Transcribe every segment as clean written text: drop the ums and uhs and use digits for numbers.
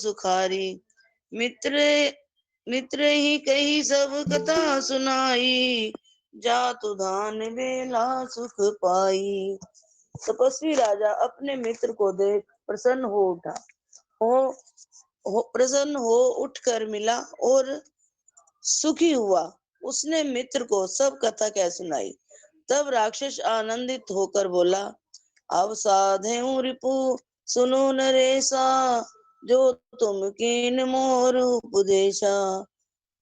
सुखारी। मित्र मित्र ही कही सब कथा सुनाई, जातु धान बेला सुख पाई। तपस्वी राजा अपने मित्र को देख प्रसन्न हो उठा प्रसन्न हो उठकर मिला और सुखी हुआ। उसने मित्र को सब कथा कह सुनाई। तब राक्षस आनंदित होकर बोला, अब साधे रिपु सुनो नरेशा, जो तुम कीन मोर उपदेशा।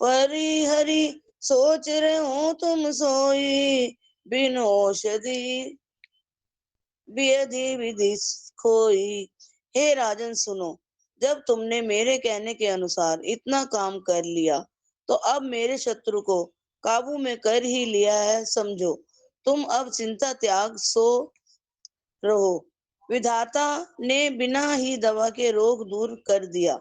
परि हरि सोच रहे हो तुम सोई, बिन औषधि विधि विधि खोई। हे राजन सुनो, जब तुमने मेरे कहने के अनुसार इतना काम कर लिया, तो अब मेरे शत्रु को काबू में कर ही लिया है समझो। तुम अब चिंता त्याग सो रहो। विधाता ने बिना ही दवा के रोग दूर कर दिया।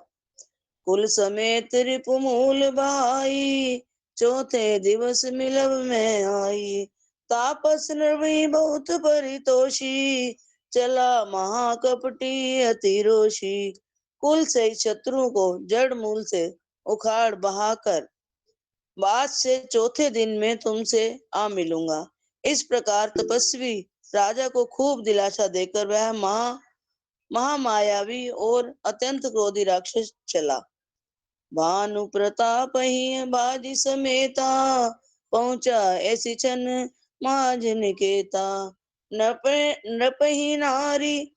कुल समेत रिपुमूल भाई, चौथे दिवस मिलब में आई। तापस नृवी बहुत परितोषी, चला महाकपटी अति रोषी। कुल से शत्रुओं को जड़ मूल से उखाड़ बहाकर बाद से चौथे दिन में तुमसे आ मिलूंगा। इस प्रकार तपस्वी राजा को खूब दिलासा देकर वह महामायावी और अत्यंत क्रोधी राक्षस चला। भानु प्रताप ही बाजी समेता, पहुंचा ऐसी छन माज निकेता। नृप ही नारी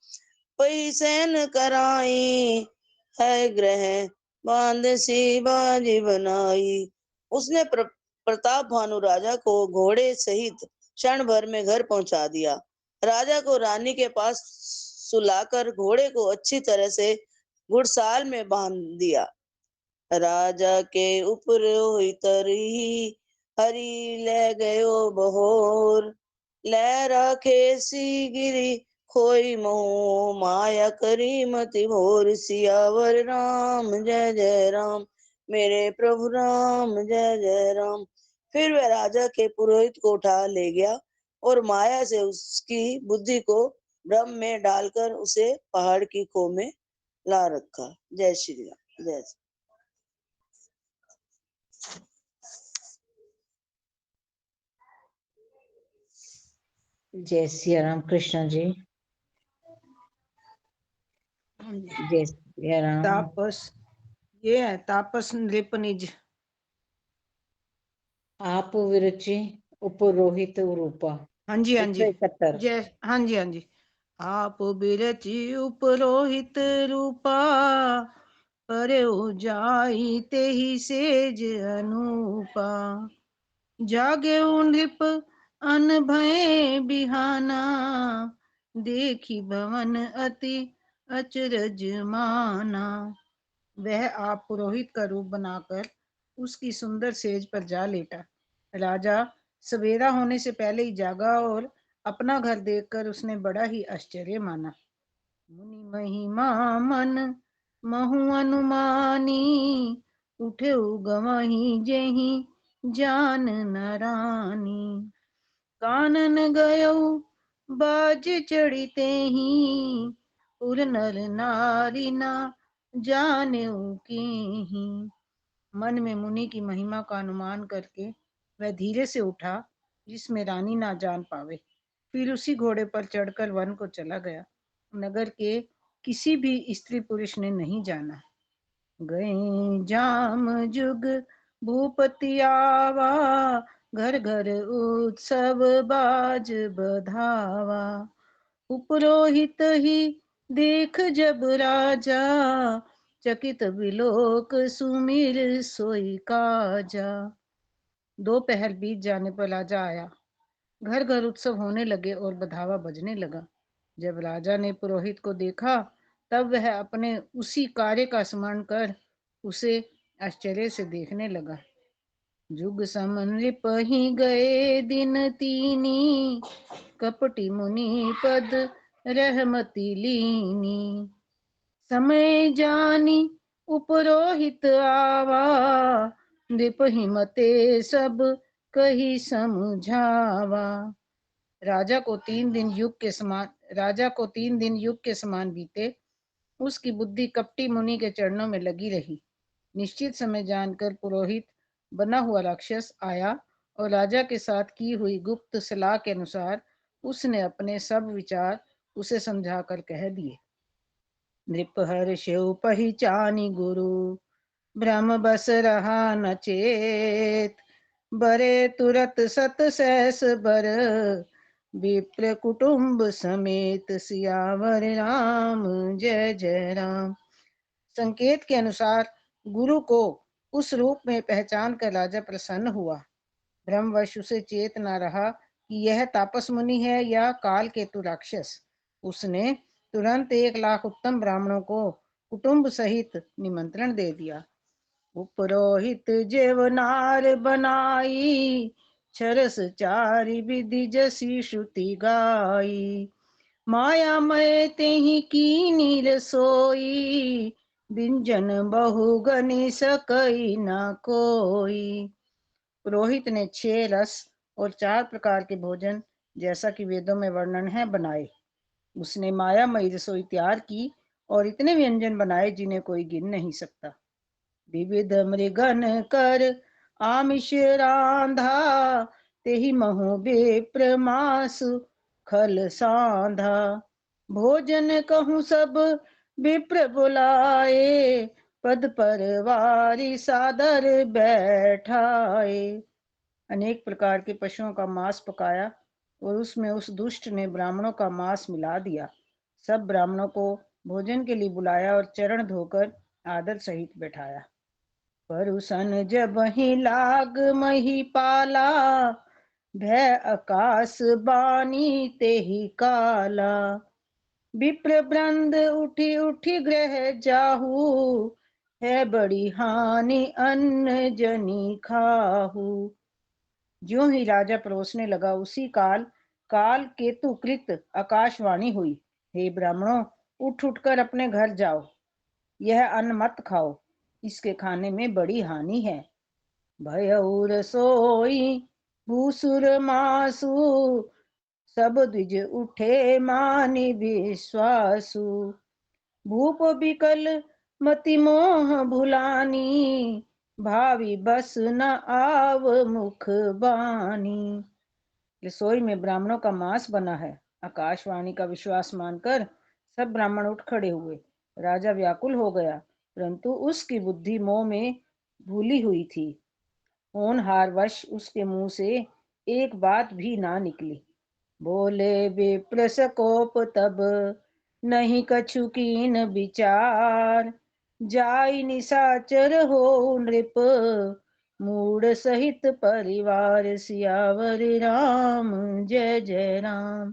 पही सैन कराई, है ग्रह बांध सी बाजी बनाई। उसने प्रताप भानु राजा को घोड़े सहित क्षण भर में घर पहुंचा दिया। राजा को रानी के पास सुलाकर घोड़े को अच्छी तरह से घुड़साल में बांध दिया। राजा के ऊपर तरी हरि ले गयो बहोर, ले राखे सी गिरी खोई मोह, माया करी मति भोर। सियावर राम जय जय राम, मेरे प्रभु राम जय जय राम। फिर वह राजा के पुरोहित को उठा ले गया और माया से उसकी बुद्धि को भ्रम में डालकर उसे पहाड़ की खो में ला रखा। जय श्री राम। जय जय सिया राम। कृष्ण जी जय सिया राम। तापस, ये है तापस नृप निज। आप विरचि उपरोहित रूपा। हाँ जी हाँ जी 171। जय हाँ जी हाँ जी। आप बिरचि उपरोहित रूपा, परे जाई ते ही सेज अनूपा। जागे नृप अन भय बिहाना, देखी भवन अति अचरज माना। वह आप पुरोहित का रूप बनाकर उसकी सुंदर सेज पर जा लेटा। राजा सवेरा होने से पहले ही जागा और अपना घर देखकर उसने बड़ा ही आश्चर्य माना। मुनि महिमा मन महु अनुमानी, उठे गवही जेहि जान नरानी। कानन गयो बाज चढ़ते ही, उर नर नारी ना जाने की ही। मन में मुनि की महिमा का अनुमान करके वह धीरे से उठा, जिसमें रानी ना जान पावे। फिर उसी घोड़े पर चढ़कर वन को चला गया। नगर के किसी भी स्त्री पुरुष ने नहीं जाना। गए जाम जुग भूपति आवा, घर घर उत्सव बाज बधावा। उपरोहित ही देख जब राजा, चकित विलोक सुमिर सोई काजा। दोपहर बीत जाने पर राजा आया। घर घर उत्सव होने लगे और बधावा बजने लगा। जब राजा ने पुरोहित को देखा, तब वह अपने उसी कार्य का स्मरण कर उसे आश्चर्य से देखने लगा। जुग समन्वित ही गए दिन तीनी, कपटी मुनि पद रहमति लीनी। समय जानी उपरोहित आवा, नृप हिमते सब कही समझावा। राजा को 3 दिन युग के समान बीते उसकी बुद्धि कपटी मुनि के चरणों में लगी रही। निश्चित समय जानकर पुरोहित बना हुआ राक्षस आया और राजा के साथ की हुई गुप्त सलाह के अनुसार उसने अपने सब विचार उसे समझाकर कह दिए। नृपहर शिव पहिचानी गुरु, ब्रह्म बस रहा न चेत, बरे तुरत सत सहस बर, विप्र कुटुंब समेत, सियावर राम जय जय राम। संकेत के अनुसार गुरु को उस रूप में पहचान कर राजा प्रसन्न हुआ। ब्रह्मवश उसे चेत न रहा कि यह तापस मुनि है या काल केतु राक्षस। उसने तुरंत 1,00,000 उत्तम ब्राह्मणों को कुटुंब सहित निमंत्रण दे दिया। उपरोहित जेवनार बनाई, छरस चारि विधि जसी श्रुति गाई, माया मय तेहि कीनी रसोई, बिंजन बहु गनि सकई न कोई। पुरोहित ने 6 रस और 4 प्रकार के भोजन, जैसा कि वेदों में वर्णन है, बनाए। उसने मायामयी रसोई तैयार की और इतने व्यंजन बनाए जिन्हें कोई गिन नहीं सकता। विविध मृगन कर आमिष रांधा, तेहि महु विप्र मासु खल सांधा, भोजन कहूँ सब विप्र बुलाए, पद पर वारी सादर बैठाए। अनेक प्रकार के पशुओं का मांस पकाया और उसमें उस दुष्ट ने ब्राह्मणों का मांस मिला दिया। सब ब्राह्मणों को भोजन के लिए बुलाया और चरण धोकर आदर सहित बैठाया। परुसन जब ही लाग मही पाला, भय आकाश बानी तेहि काला, विप्र वृंद उठी उठी ग्रह जाहू, है बड़ी हानि अन्न जनी खाहू। ज्यों ही राजा परोसने लगा उसी काल केतु कृत आकाशवाणी हुई, हे ब्राह्मणों, उठ उठकर अपने घर जाओ, यह अन्न मत खाओ, इसके खाने में बड़ी हानि है। भयउ रसोई भूसुर मासु, सब द्विज उठे मानि विश्वासु, भूप विकल मति मोह भुलानी, भावी बस न आव मुख बानी। रसोई में ब्राह्मणों का मांस बना है। आकाशवाणी का विश्वास मानकर सब ब्राह्मण उठ खड़े हुए। राजा व्याकुल हो गया, परंतु उसकी बुद्धि मोह में भूली हुई थी। होनहारवश उसके मुंह से एक बात भी ना निकली। बोले विप्र सकोप तब, नहीं कछु कीन विचार, जाई निशाचर हो नृप, मूड सहित परिवार, सियावर राम जय जय राम।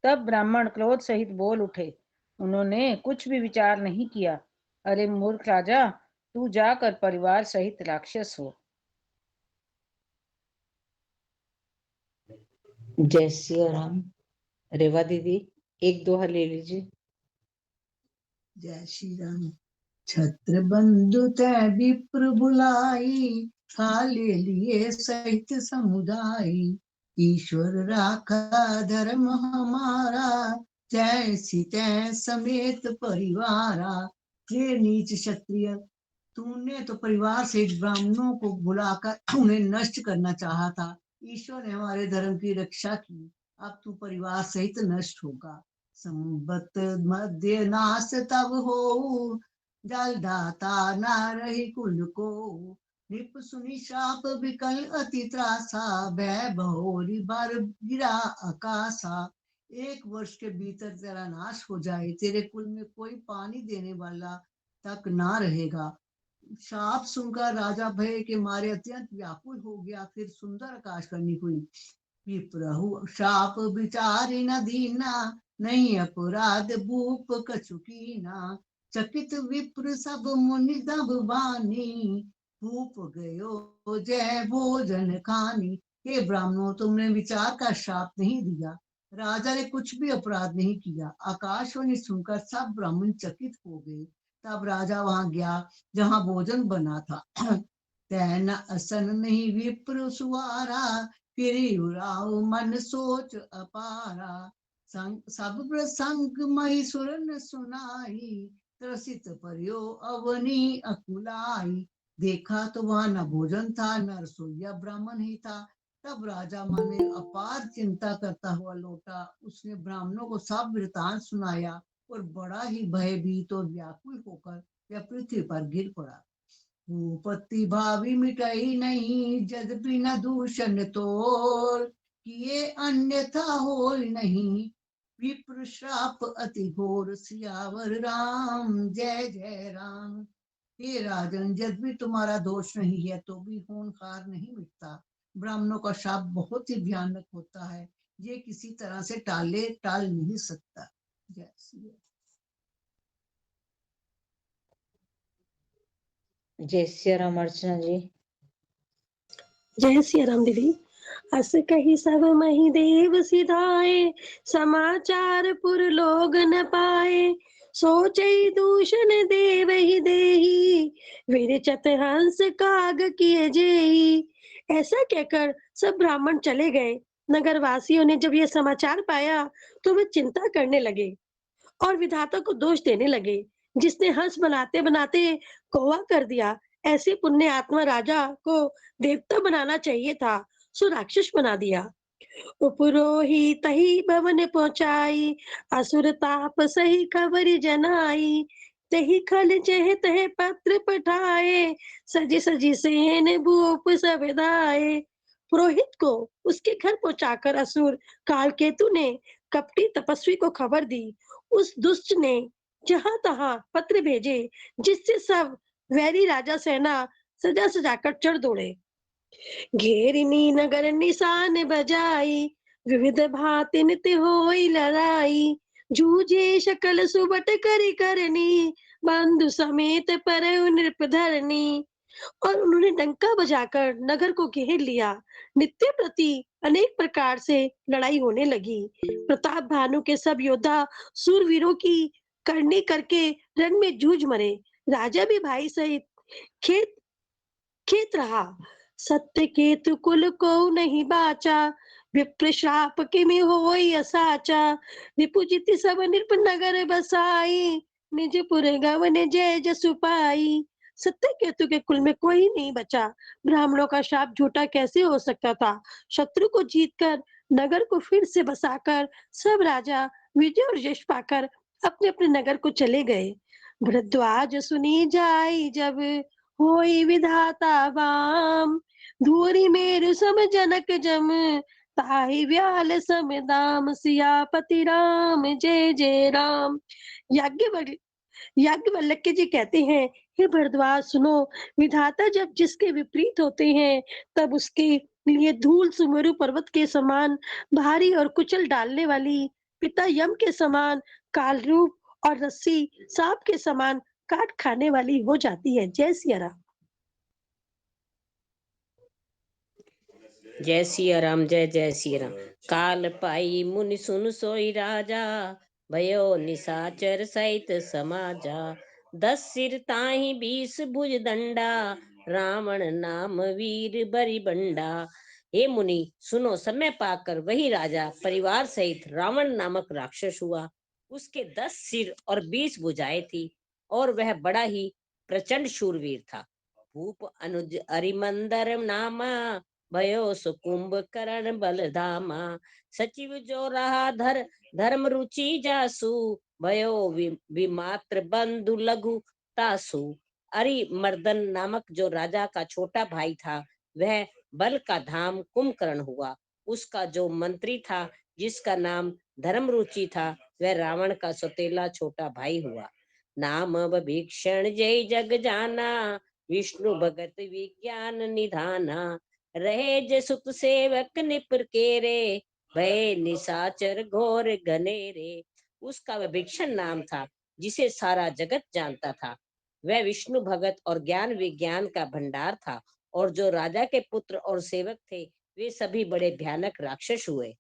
तब ब्राह्मण क्रोध सहित बोल उठे। उन्होंने कुछ भी विचार नहीं किया। अरे मूर्ख राजा, तू जाकर परिवार सहित राक्षस हो। जय सिया राम। रेवा दीदी 1 दोहा ले लीजिए। जय श्री राम। छत्र बंधु तै विप्र बुलाई, काले लिए सहित समुदाय, ईश्वर राखा धर्म हमारा, जैसी तै समेत परिवारा। हे नीच क्षत्रिय, तूने तो परिवार से ब्राह्मणों को बुलाकर उन्हें नष्ट करना चाहा था। ईश्वर ने हमारे धर्म की रक्षा की, अब तू परिवार सहित नष्ट होगा। संबत मध्य नाश तब हो, जल दाता ना रही कुल को, निप सुनि शाप विकल अति त्रासा, भय बहोरी बार गिरा आकाशा। 1 वर्ष के भीतर तेरा नाश हो जाए, तेरे कुल में कोई पानी देने वाला तक ना रहेगा। शाप सुनकर राजा भय के मारे अत्यंत व्याकुल हो गया। फिर सुंदर आकाशवाणी हुई, विप्रहु शाप विचारी न दीना, नहीं अपराध भूप कछु कीना, चकित विप्र सब मुनि तब बानी, भूप गयो जय भोजन खानी। हे ब्राह्मणों, तुमने विचार का श्राप नहीं दिया, राजा ने कुछ भी अपराध नहीं किया। आकाशवाणी सुनकर सब ब्राह्मण चकित हो गए। तब राजा वहां गया जहां भोजन बना था। तैन असन नहीं विप्र सुवारा, फिर उराव मन सोच अपारा, सब प्रसंग मही सुर न सुनाई, त्रसित पर्यो अवनी अकुलाई। देखा तो वहां न भोजन था न रसोईया ब्राह्मण ही था। तब राजा मन में अपार चिंता करता हुआ लौटा। उसने ब्राह्मणों को सब वृतांत सुनाया और बड़ा ही भयभीत और व्याकुल होकर वह पृथ्वी पर गिर पड़ा। भूपति भावी मिटाई नहीं, यद्यपि न दूषण तोर, किए अन्यथा हो नहीं, विप्र श्राप अति घोर। सियावर राम जय जय राम। हे राजन, यद्यपि तुम्हारा दोष नहीं है तो भी होनहार नहीं मिटता। ब्राह्मणों का शाप बहुत ही भयानक होता है, ये किसी तरह से टाल नहीं सकता। जय श्री राम। जय सिया राम अर्चना जी। जय सिया राम दीदी। अस कही सब मही देव सिधाए, समाचार पुर लोग न पाए। सोचई दूषण देव ही देही, विरचत हंस काग किए जेही। ऐसा कहकर सब ब्राह्मण चले गए। नगर वासियों ने जब यह समाचार पाया तो वे चिंता करने लगे और विधाता को दोष देने लगे, जिसने हंस बनाते बनाते कौवा कर दिया। ऐसे पुण्य आत्मा राजा को देवता बनाना चाहिए था, सो राक्षस बना दिया। उपरोही तही भवन पहुंचाई, असुर ताप सही खबर जनाई। तही खल चह तह पत्र पठाए, सजी सजी सेन भूप सविदाए। पुरोहित को उसके घर पहुंचाकर असुर कालकेतु ने कपटी तपस्वी को खबर दी। उस दुष्ट ने जहां तहां पत्र भेजे, जिससे सब वैरी राजा सेना सजा सजाकर चढ़ दौड़े। घेरिनी नगर निशान बजाई, विविध भांति नित होई लड़ाई। जूझे शकल सुबट करी करनी, बंधु समेत पर नृप धरनी। और उन्होंने डंका बजाकर नगर को घेर लिया। नित्य प्रति अनेक प्रकार से लड़ाई होने लगी। प्रताप भानु के सब योद्धा सूरवीरों की करनी करके रण में जूझ मरे। राजा भी भाई सहित खेत खेत रहा। सत्य केतु कुल को नहीं बाचा, विप्र श्राप किमि होई असाचा। रिपुजिति सब नृप नगर बसाई, निज पुर गवन जय जसु पाई। सत्य केतु के कुल में कोई नहीं बचा। ब्राह्मणों का शाप झूठा कैसे हो सकता था। शत्रु को जीतकर नगर को फिर से बसाकर सब राजा विजय और यश पाकर अपने अपने नगर को चले गए। भरद्वाज सुनी जाई जब, होई विधाता वाम। धूरी मेरु सम जनक जम, ताहि व्याल सम दाम। सियापति राम जय जय राम। याज्ञवल्क्य जी कहते हैं, हे भरद्वाज सुनो, विधाता जब जिसके विपरीत होते हैं तब उसके लिए धूल सुमेरु पर्वत के समान भारी और कुचल डालने वाली, पिता यम के समान काल रूप और रस्सी सांप के समान काट खाने वाली हो जाती है। जय सिया राम। जय सिया राम जय जय सिया राम। काल पाई मुनि सुन सोई राजा, भयो निशाचर सहित समाजा। 10 सिर ताहि 20 भुज दंडा, रावण नाम वीर बरी बंडा। हे मुनि सुनो, समय पाकर वही राजा परिवार सहित रावण नामक राक्षस हुआ। उसके 10 सिर और 20 भुजाएं थी और वह बड़ा ही प्रचंड शूरवीर था। भूप अनुज अरिमंदर नामा, भयो सुकुंभ करण बलधामा। सचिव जो रहा धर्म रुचि जासु, भयो विमात्र बंधु लघु तासु। अरिमर्दन नामक जो राजा का छोटा भाई था, वह बल का धाम कुंभकर्ण हुआ। उसका जो मंत्री था, जिसका नाम धर्मरुचि था, वह रावण का सौतेला छोटा भाई हुआ। नाम भीषण जय जग जाना, विष्णु भगत विज्ञान निधाना। रहे जे सुत सेवक निपर केरे, भय निशाचर घोर घनेरे। उसका वह भीषण नाम था, जिसे सारा जगत जानता था। वह विष्णु भगत और ज्ञान विज्ञान का भंडार था। और जो राजा के पुत्र और सेवक थे, वे सभी बड़े भयानक राक्षस हुए।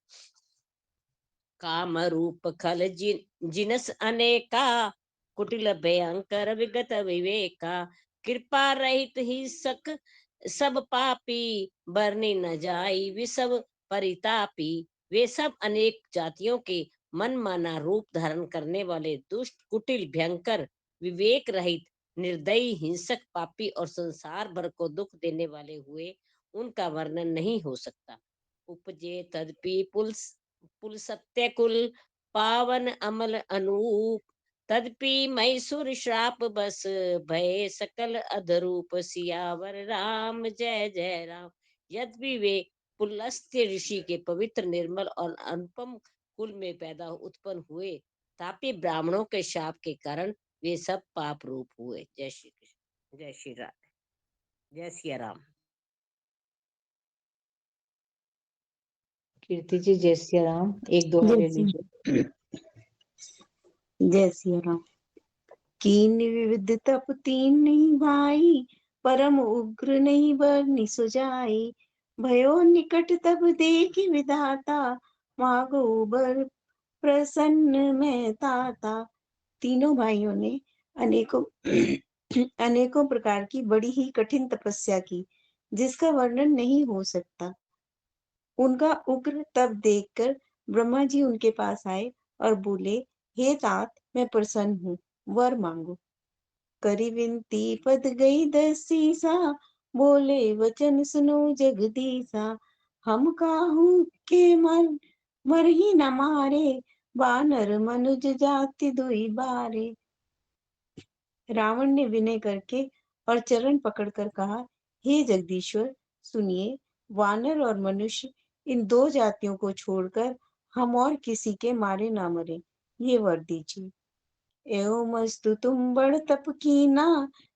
काम रूप खल जिनस अनेका, कुटिल भयंकर विगत विवेका। कृपा रहित ही सक सब पापी, बरनी न जाई विसव परितापी। वे सब अनेक जातियों के मन माना रूप धारण करने वाले दुष्ट कुटिल भयंकर विवेक रहित, निर्दयी, हिंसक, पापी और संसार भर को दुख देने वाले हुए, उनका वर्णन नहीं हो सकता। उपजे तदपि पुल सत्य कुल, पावन अमल अनूप, तदपि मैसूर श्राप बस, भय सकल अधरूप। सियावर राम जय जय राम। यद्यपि वे पुलस्त्य ऋषि के पवित्र, निर्मल और अनुपम कुल में पैदा उत्पन्न हुए, तापि ब्राह्मणों के शाप के कारण वे सब पाप रूप हुए। जय श्री कृष्ण, जय श्री राम, जय सिया राम। कीर्ति जी जय सिया राम, एक दोहा ले लीजिए। जय सिया राम। कीन विविध तप तीन नहीं भाई, परम उग्र नहीं बरनि सुजाई। भयो निकट तब देखि विधाता, मागो बर प्रसन्न में ताता। तीनों भाइयों ने अनेकों अनेकों प्रकार की बड़ी ही कठिन तपस्या की, जिसका वर्णन नहीं हो सकता। उनका उग्र तप देखकर ब्रह्मा जी उनके पास आए और बोले, हे तात, मैं प्रसन्न हूँ, वर मांगो। करी विनती पद गई दसीसा, बोले वचन सुनो जगदीसा। हम काहू के मर ही न मारे, वानर मनुज जाति दुई बारे। रावण ने विनय करके और चरण पकड़कर कहा, हे जगदीश्वर, सुनिए, वानर और मनुष्य इन दो जातियों को छोड़कर हम और किसी के मारे ना मरे, ये वर दीजिए। एवमस्तु तुम बड़ तप कीना,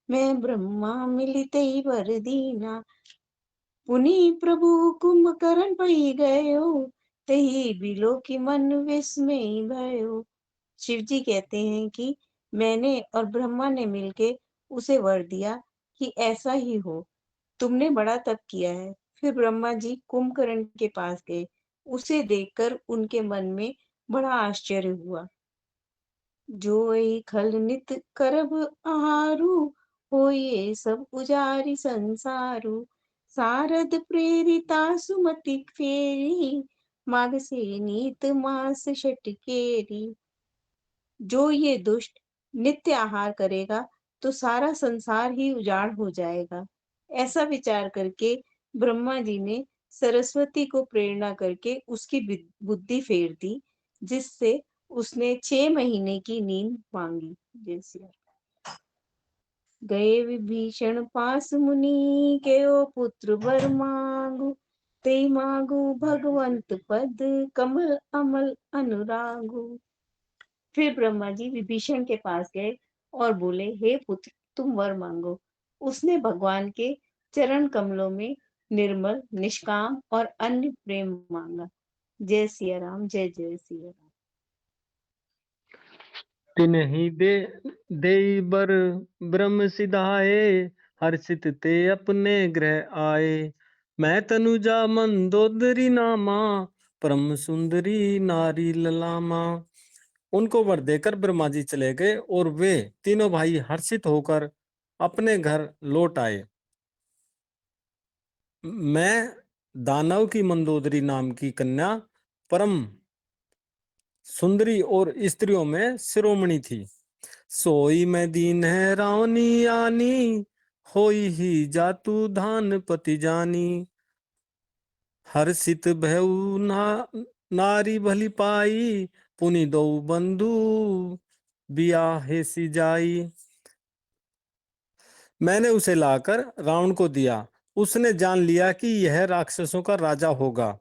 मैं ब्रह्मा मिलिते वर दीना। पुनि प्रभु कुंभकर्ण पई गयो, तही बिलो की मन विस्मय भयो। शिव जी कहते हैं कि मैंने और ब्रह्मा ने मिलके उसे वर दिया कि ऐसा ही हो। तुमने बड़ा तप किया है। फिर ब्रह्मा जी कुंभकर्ण के पास गए। उसे देखकर उनके मन में बड़ा आश्चर्य हुआ। जोई खल नित करब आहारू, होये सब उजारी संसारू। सारद प्रेरिता सुमति फेरी, माग से नीत मास षटकेरी। जो ये दुष्ट नित्य आहार करेगा तो सारा संसार ही उजाड़ हो जाएगा। ऐसा विचार करके ब्रह्मा जी ने सरस्वती को प्रेरणा करके उसकी बुद्धि फेर दी, जिससे उसने 6 महीने की नींद मांगी। जैसे गए विभीषण पास मुनि, के ओ पुत्र वर मांगु। ते मांगु भगवंत पद, कमल अमल अनुरागु। फिर ब्रह्मा जी विभीषण के पास गए और बोले, हे पुत्र, तुम वर मांगो। उसने भगवान के चरण कमलों में निर्मल, निष्काम और अन्य प्रेम मांगा। जय सिया राम, जय जय सिया राम। तिन्हि दे बर ब्रह्म सिधाए, हर्षित ते अपने ग्रह आए। मैं तनुजा मंदोदरी नामा, परम सुंदरी नारी ललामा। उनको वर देकर ब्रह्मा जी चले गए और वे तीनों भाई हर्षित होकर अपने घर लौट आए। मैं दानव की मंदोदरी नाम की कन्या परम सुंदरी और स्त्रियों में शिरोमणि थी। सोई में दीन है रावनी आनी, होई ही जातु धान पति जानी। हर्षित भयउ नारी भली पाई, पुनि दो बंधु बियाहे सी जाई। मैंने उसे लाकर रावण को दिया। उसने जान लिया कि यह राक्षसों का राजा होगा।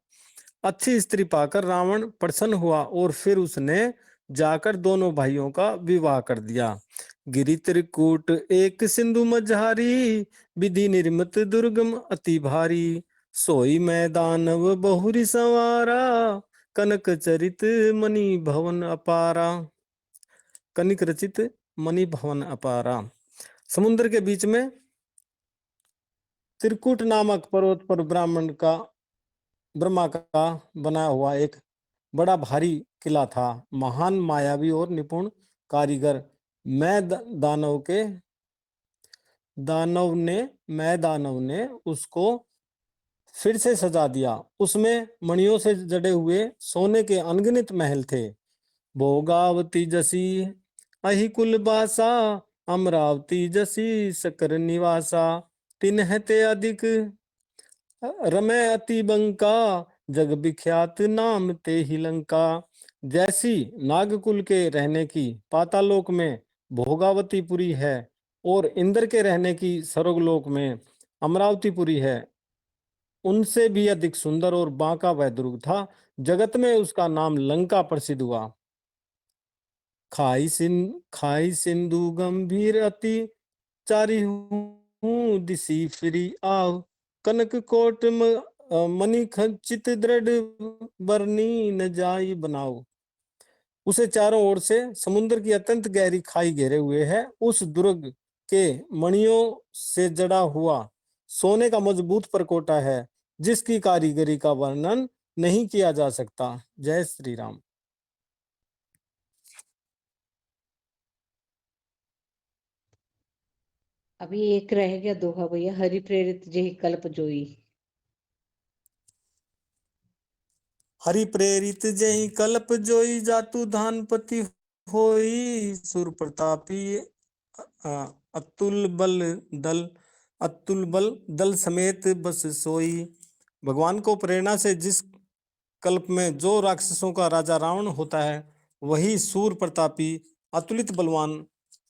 अच्छी स्त्री पाकर रावण प्रसन्न हुआ और फिर उसने जाकर दोनों भाइयों का विवाह कर दिया। गिरि त्रिकूट एक सिंधु मझारी, विधि निर्मित दुर्गम अति भारी। सोई मैदानव बहुरी संवारा, कनक चरित मणि भवन अपारा। कनिक रचित मणि भवन अपारा। समुद्र के बीच में त्रिकूट नामक पर्वत पर ब्रह्मा का बनाया हुआ एक बड़ा भारी किला था। महान मायावी और निपुण कारीगर दानव ने उसको फिर से सजा दिया। उसमें मणियों से जड़े हुए सोने के अनगिनत महल थे। भोगावती जसी अहि कुल बासा, अमरावती जसी सकर निवासा, तिन्ह ते अधिक रमै अति बंका, जग विख्यात नाम ते ही लंका। जैसी नागकुल के रहने की पातालोक में भोगावतीपुरी है और इंद्र के रहने की स्वर्गलोक में अमरावतीपुरी है, उनसे भी अधिक सुंदर और बांका वह दुर्ग था, जगत में उसका नाम लंका प्रसिद्ध हुआ। खाई सिंधु गंभीर अति, चारी हूँ दिसी फिरी आव, कनक कोट मणि खचित दृढ़, बरनी न जाई बनाओ। उसे चारों ओर से समुद्र की अत्यंत गहरी खाई घेरे हुए है। उस दुर्ग के मणियों से जड़ा हुआ सोने का मजबूत परकोटा है, जिसकी कारीगरी का वर्णन नहीं किया जा सकता। जय श्री राम। अभी एक रह गया दोहा भैया, हरि प्रेरित जेहि कल्प जोई। हरि प्रेरित जहि कल्प जोई, जातु धानपति होई, सुर प्रतापी अतुल बल दल समेत बस सोई। भगवान को प्रेरणा से जिस कल्प में जो राक्षसों का राजा रावण होता है, वही सूर प्रतापी अतुलित बलवान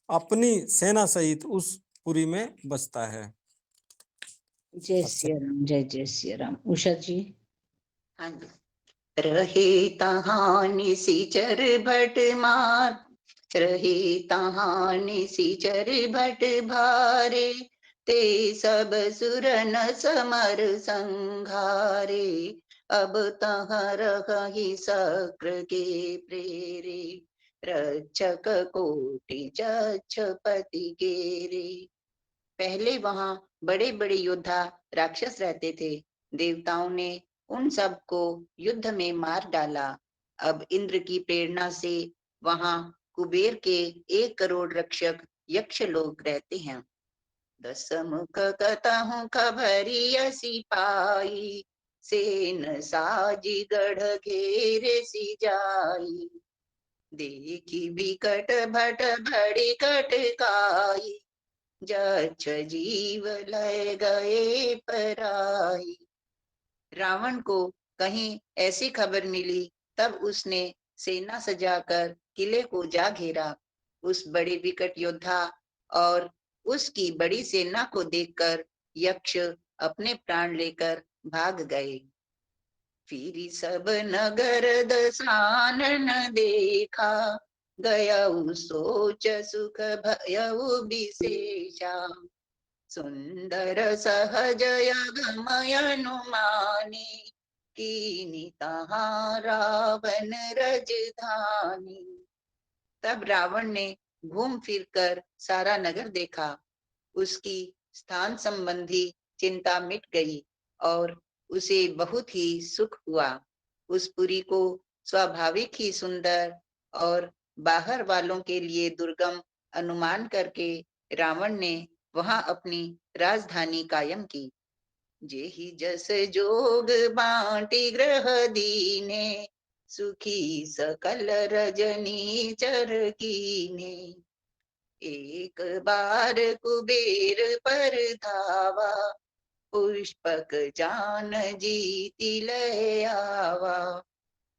अपनी सेना सहित उस पुरी में बसता है। जय श्री राम, जय जय श्री राम। उषा जी। हाँ जी। रहे तहाँ निशिचर भट मार, रहे तहाँ निशिचर भट भारे, ते सब सुरन समर संघारे। अब तहाँ रही शक्र के प्रेरे, रक्षक कोटि जक्षपति गेरे। पहले वहां बड़े बड़े योद्धा राक्षस रहते थे। देवताओं ने उन सब को युद्ध में मार डाला। अब इंद्र की प्रेरणा से वहां कुबेर के 1 करोड़ रक्षक यक्ष लोग रहते हैं। 10 मुख कतहु खबरियसी पाई, सेन साजी गढ़ घेरे सी जाई। देखी बिकट भट बड़ी कटकाई, जक्ष जीव लय गए पराई। रावण को कहीं ऐसी खबर मिली, तब उसने सेना सजाकर किले को जा घेरा। उस बड़े विकट योद्धा और उसकी बड़ी सेना को देखकर यक्ष अपने प्राण लेकर भाग गए। फिर सब नगर दसानन देखा, गयऊ सोच सुख भयऊ विशेषा। सुंदर सहज यगमय अनुमानी, कीनी तहाँ रावण रजधानी। तब रावण ने घूम फिर कर सारा नगर देखा। उसकी स्थान संबंधी चिंता मिट गई और उसे बहुत ही सुख हुआ। उस पुरी को स्वाभाविक ही सुंदर और बाहर वालों के लिए दुर्गम अनुमान करके रावण ने वहां अपनी राजधानी कायम की। जेहि जस जोग बांटी ग्रह दीने, सुखी सकल रजनी चर कीने। एक बार कुबेर पर धावा, पुष्पक जान जीति लय आवा।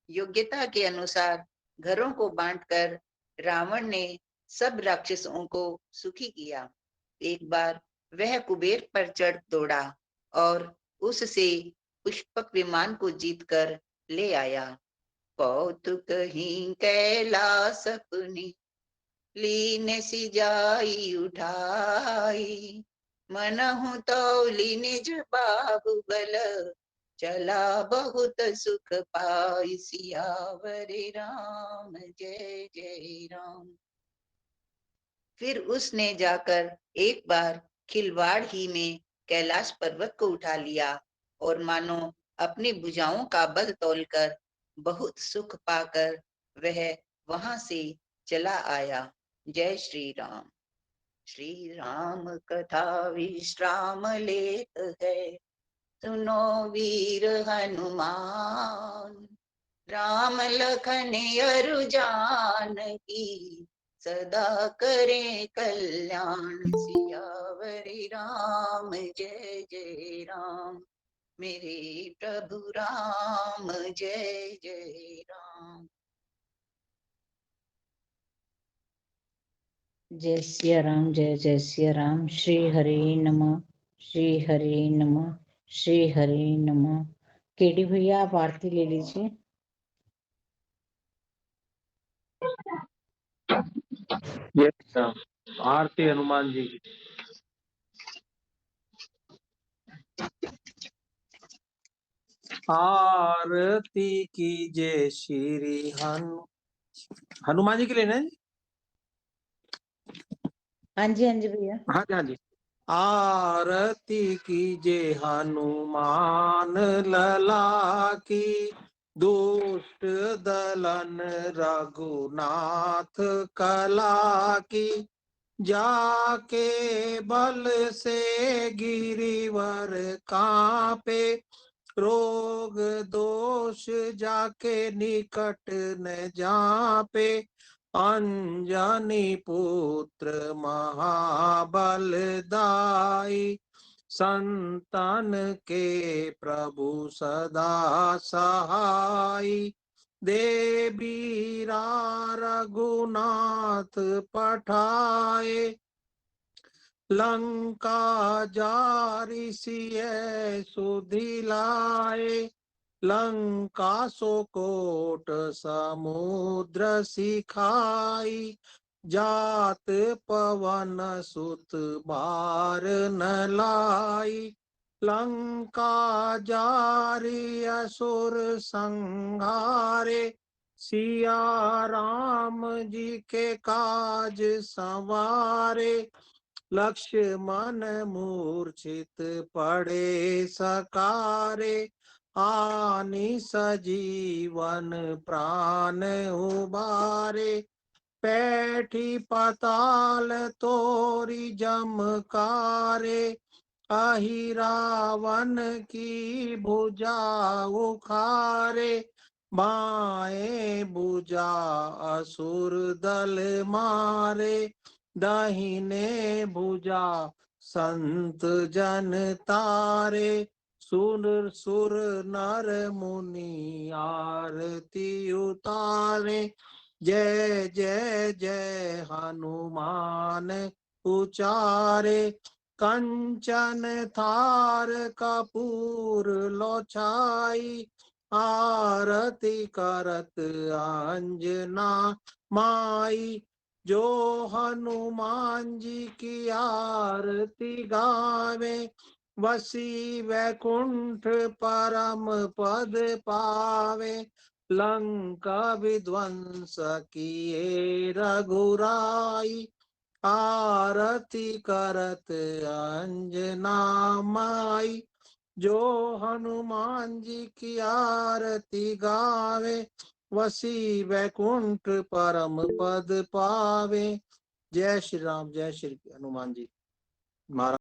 योग्यता के अनुसार घरों को बांटकर रावण ने सब राक्षसों को सुखी किया। एक बार वह कुबेर पर चढ़ दौड़ा और उससे पुष्पक विमान को जीतकर ले आया। कौतुक ही कैलास अपनी, लीन सी जाई उठाई। मनहु तौली निज बाहुबल, चला बहुत सुख पाई। सियावर राम जय जय राम। फिर उसने जाकर एक बार खिलवाड़ ही में कैलाश पर्वत को उठा लिया और मानो अपनी भुजाओं का बल तोलकर बहुत सुख पाकर वह वहां से चला आया। जय श्री राम। श्री राम कथा विश्राम लेत है, सुनो वीर हनुमान। राम लखन अरु जानकी, सदा करें कल्याण। सियावरी राम जय जय राम, मेरे प्रभु राम जय जय राम। जय सिया राम, जय जय सिया राम। श्री हरि नमः, श्री हरि नमः, श्री हरि नमः। केडी भैया आप आरती ले लीजिए। आरती हनुमान जी की। आरती कीजिए श्री हनुमान जी के लिए ना जी? हाँ जी भैया। हाँ जी हाँ जी। आरती कीजिए हनुमान लला की, दुष्ट दलन रघुनाथ कला की। जाके बल से गिरिवर कांपे, रोग दोष जाके निकट न जापे। अंजनी पुत्र महाबलदाई, संतन के प्रभु सदा सहाई। देवीरा रघुनाथ पठाए, लंका जारी सिय सुधिलाए। लंका सो कोट समुद्र सिखाई, जात पवन सुत बार न लाई। लंका जारी असुर संहारे, सिया राम जी के काज संवारे। लक्ष्मण मूर्छित पड़े सकारे, आनि सजीवन प्राण उबारे। पैठी पाताल तोरी जमकारे, अहि रावण की भुजा उखारे। बाएं भुजा असुर दल मारे, दाहिने भुजा संत जन तारे। सुर सुर नर मुनि आरती उतारे, जय जय जय हनुमान उचारे। कंचन थार कपूर लोछाई, आरती करत अंजना माई। जो हनुमान जी की आरती गावे, वसी वैकुंठ परम पद पावे। लंका विध्वंस किए रघुराई, आरती करत अंजना माई। जो हनुमान जी की आरती गावे, वसी वैकुंठ परम पद पावे। जय श्री राम, जय श्री हनुमान जी महाराज।